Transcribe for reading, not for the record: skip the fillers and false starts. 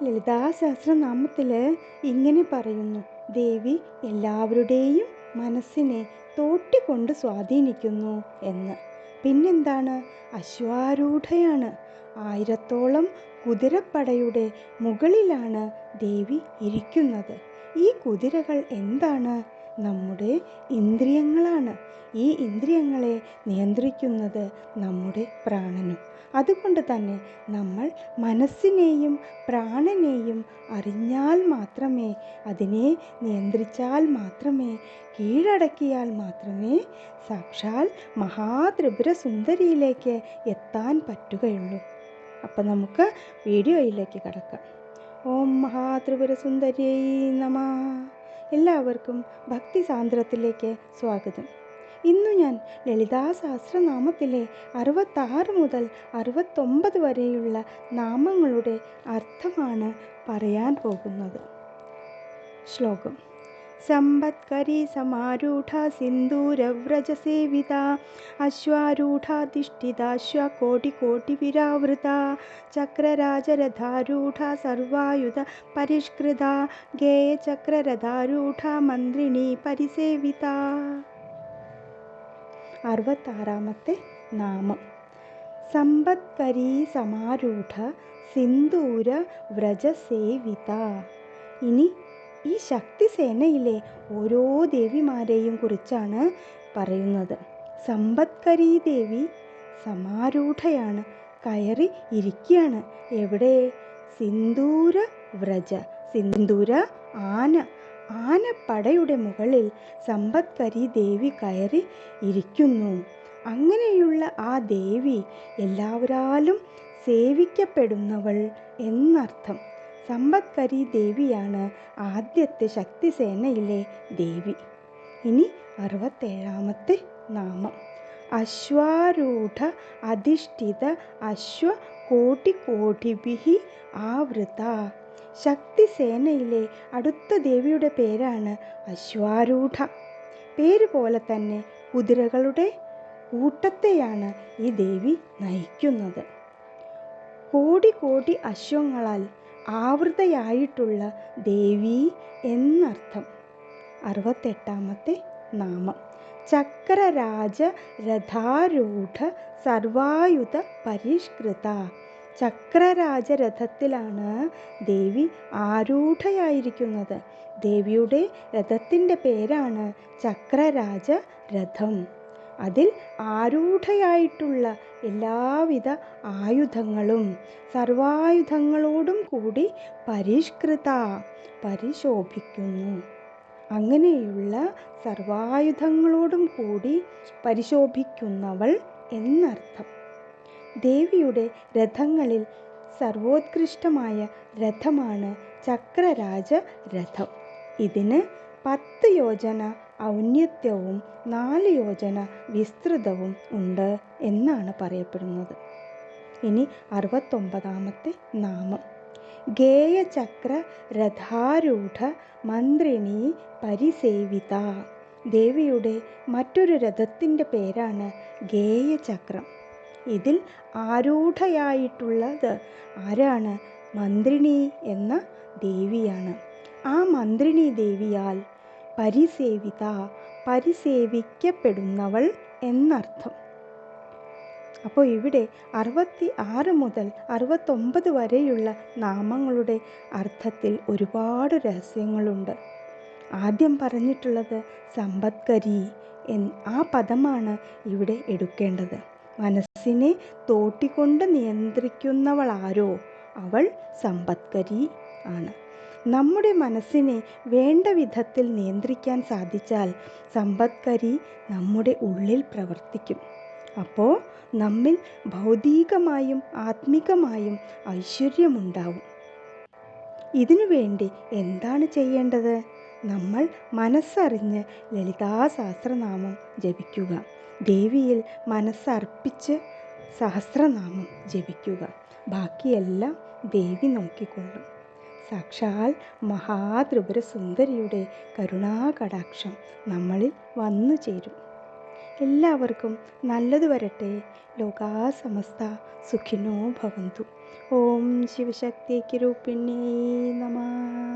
ലളിതാ സഹസ്രനാമത്തിൽ ഇങ്ങനെ പറയുന്നു: ദേവി എല്ലാവരുടെയും മനസ്സിനെ തോട്ടിക്കൊണ്ട് സ്വാധീനിക്കുന്നു എന്ന്. പിന്നെന്താണ്? അശ്വാരൂഢയാണ്. 1000-ഓളം കുതിരപ്പടയുടെ മുകളിലാണ് ദേവി ഇരിക്കുന്നത്. ഈ കുതിരകൾ എന്താണ്? നമ്മുടെ ഇന്ദ്രിയങ്ങളാണ്. ഈ ഇന്ദ്രിയങ്ങളെ നിയന്ത്രിക്കുന്നത് നമ്മുടെ പ്രാണനും. അതുകൊണ്ട് തന്നെ നമ്മൾ മനസ്സിനെയും പ്രാണനെയും അറിഞ്ഞാൽ മാത്രമേ, അതിനെ നിയന്ത്രിച്ചാൽ മാത്രമേ, കീഴടക്കിയാൽ മാത്രമേ സാക്ഷാൽ മഹാത്രിപുര സുന്ദരിയിലേക്ക് എത്താൻ പറ്റുകയുള്ളൂ. അപ്പം നമുക്ക് വീഡിയോയിലേക്ക് കടക്കാം. ഓം മഹാത്രിപുര സുന്ദരിയേ നമഃ. എല്ലാവർക്കും ഭക്തി സാന്ദ്രത്തിലേക്ക് സ്വാഗതം. ഇന്നു ഞാൻ ലളിതാ സഹസ്രനാമത്തിലെ 66 മുതൽ 69 വരെയുള്ള നാമങ്ങളുടെ അർത്ഥമാണ് പറയാൻ പോകുന്നത്. ശ്ലോകം: സമ്പത്കരി സമാരൂഢ സിന്ദൂരവ്രജസേവിത അശ്വാരൂഢാധിഷ്ഠിതാശ്വകോടികോടിവിരാവൃത ചക്രരാജരഥാരൂഢ സർവായുധ പരിഷ്കൃത ഗേയചക്രരഥാരൂഢ മന്ത്രിണി പരിസേവിത. 66-ാമത്തെ നാമം: സമ്പത്കരീ സമാരൂഢ സിന്ദൂര വ്രജസേവിത. ഇനി ഈ ശക്തിസേനയിലെ ഓരോ ദേവിമാരെയും കുറിച്ചാണ് പറയുന്നത്. സമ്പത്കരീ ദേവി സമാരൂഢയാണ്, കയറി ഇരിക്കുകയാണ്. എവിടെ? സിന്ദൂര വ്രജ. സിന്ദൂര ആന, ആനപ്പടയുടെ മുകളിൽ സമ്പത്കരി ദേവി കയറി ഇരിക്കുന്നു. അങ്ങനെയുള്ള ആ ദേവി എല്ലാവരാലും സേവിക്കപ്പെടുന്നവൾ എന്നർത്ഥം. സമ്പത്കരി ദേവിയാണ് ആദ്യത്തെ ശക്തിസേനയിലെ ദേവി. ഇനി 67-ാമത്തെ നാമം: അശ്വാരൂഢ അധിഷ്ഠിത അശ്വകോടികോടിഭിഃ ആവൃത. ശക്തിസേനയിലെ അടുത്ത ദേവിയുടെ പേരാണ് അശ്വാരൂഢ. പേര് പോലെ തന്നെ കുതിരകളുടെ കൂട്ടത്തെയാണ് ഈ ദേവി നയിക്കുന്നത്. കോടി കോടി അശ്വങ്ങളാൽ ആവൃതയായിട്ടുള്ള ദേവി എന്നർത്ഥം. 68-ാമത്തെ നാമം: ചക്രരാജ രഥാരൂഢ സർവായുധ പരിഷ്കൃത. ചക്രരാജരഥത്തിലാണ് ദേവി ആരൂഢയായിരിക്കുന്നത്. ദേവിയുടെ രഥത്തിൻ്റെ പേരാണ് ചക്രരാജ രഥം. അതിൽ ആരൂഢയായിട്ടുള്ള എല്ലാവിധ ആയുധങ്ങളും സർവായുധങ്ങളോടും കൂടി പരിഷ്കൃത, പരിശോഭിക്കുന്നു. അങ്ങനെയുള്ള സർവായുധങ്ങളോടും കൂടി പരിശോഭിക്കുന്നവൾ എന്നർത്ഥം. ദേവിയുടെ രഥങ്ങളിൽ സർവോത്കൃഷ്ടമായ രഥമാണ് ചക്രരാജ രഥം. ഇതിന് 10 യോജന ഔന്നത്യവും 4 യോജന വിസ്തൃതവും ഉണ്ട് എന്നാണ് പറയപ്പെടുന്നത്. ഇനി 69-ാമത്തെ നാമം: ഗേയചക്ര രഥാരൂഢ മന്ത്രിണി പരിസേവിത. ദേവിയുടെ മറ്റൊരു രഥത്തിൻ്റെ പേരാണ് ഗേയചക്രം. ഇതിൽ ആരൂഢയായിട്ടുള്ളത് ആരാണ്? മന്ത്രിണി എന്ന ദേവിയാണ്. ആ മന്ത്രിണി ദേവിയാൽ പരിസേവിത, പരിസേവിക്കപ്പെടുന്നവൾ എന്നർത്ഥം. അപ്പോൾ ഇവിടെ 66 മുതൽ 69 വരെയുള്ള നാമങ്ങളുടെ അർത്ഥത്തിൽ ഒരുപാട് രഹസ്യങ്ങളുണ്ട്. ആദ്യം പറഞ്ഞിട്ടുള്ളത് സമ്പത്കരി ആ പദമാണ് ഇവിടെ എടുക്കേണ്ടത്. മനസ്സിനെ തോട്ടിക്കൊണ്ട് നിയന്ത്രിക്കുന്നവളാരോ അവൾ സമ്പത്കരി ആണ്. നമ്മുടെ മനസ്സിനെ വേണ്ട വിധത്തിൽ നിയന്ത്രിക്കാൻ സാധിച്ചാൽ സമ്പത്കരി നമ്മുടെ ഉള്ളിൽ പ്രവർത്തിക്കും. അപ്പോൾ നമ്മിൽ ഭൗതികമായും ആത്മികമായും ഐശ്വര്യമുണ്ടാവും. ഇതിനു വേണ്ടി എന്താണ് ചെയ്യേണ്ടത്? നമ്മൾ മനസ്സറിഞ്ഞ് ലളിതാ സഹസ്രനാമം ജപിക്കുക. ദേവിയിൽ മനസ്സർപ്പിച്ച് സഹസ്രനാമം ജപിക്കുക. ബാക്കിയെല്ലാം ദേവി നോക്കിക്കൊള്ളും. സാക്ഷാൽ മഹാത്രിപുര സുന്ദരിയുടെ കരുണാകടാക്ഷം നമ്മളിൽ വന്നു ചേരും. എല്ലാവർക്കും നല്ലത് വരട്ടെ. ലോകാ സമസ്ത സുഖിനോ ഭവന്തു. ഓം ശിവശക്തി രൂപിണ്യൈ നമഃ.